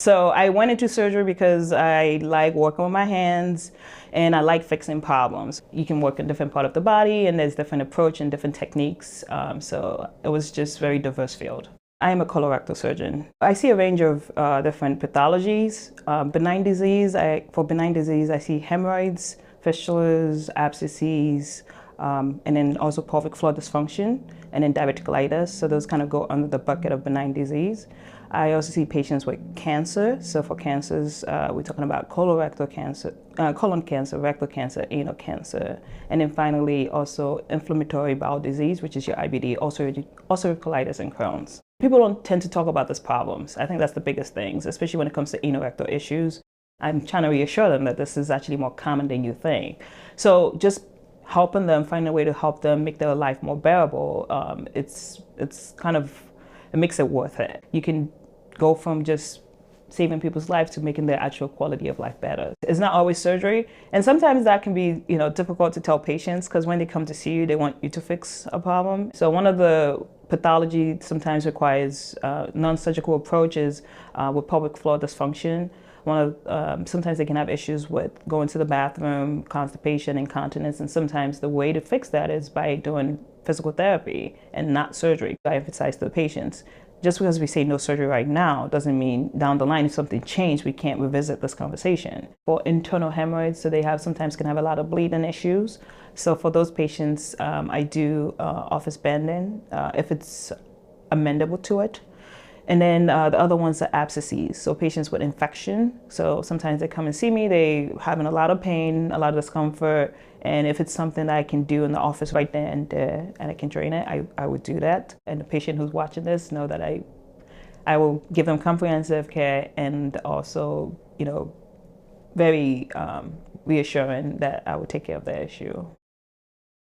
So I went into surgery because I like working with my hands and I like fixing problems. You can work in different part of the body and there's different approach and different techniques. So it was just very diverse field. I am a colorectal surgeon. I see a range of different pathologies. For benign disease, I see hemorrhoids, fistulas, abscesses, and then also pelvic floor dysfunction, and then diverticulitis. So those kind of go under the bucket of benign disease. I also see patients with cancer. So for cancers, we're talking about colorectal cancer, colon cancer, rectal cancer, anal cancer, and then finally also inflammatory bowel disease, which is your IBD, ulcerative colitis and Crohn's. People don't tend to talk about these problems. I think that's the biggest things, especially when it comes to anorectal issues. I'm trying to reassure them that this is actually more common than you think. So just helping them, find a way to help them make their life more bearable, it's kind of, it makes it worth it. You can go from just saving people's lives to making their actual quality of life better. It's not always surgery, and sometimes that can be, difficult to tell patients because when they come to see you, they want you to fix a problem. So one of the pathology sometimes requires non-surgical approaches with pelvic floor dysfunction. Sometimes they can have issues with going to the bathroom, constipation, incontinence, and sometimes the way to fix that is by doing physical therapy and not surgery. I emphasize to the patients, just because we say no surgery right now doesn't mean down the line if something changed, we can't revisit this conversation. For internal hemorrhoids, so they sometimes can have a lot of bleeding issues. So for those patients, I do office bending if it's amendable to it. And then the other ones are abscesses, so patients with infection. So sometimes they come and see me, they having a lot of pain, a lot of discomfort, and if it's something that I can do in the office right there and there, and I can drain it, I would do that. And the patient who's watching this know that I will give them comprehensive care and also, very reassuring that I will take care of their issue.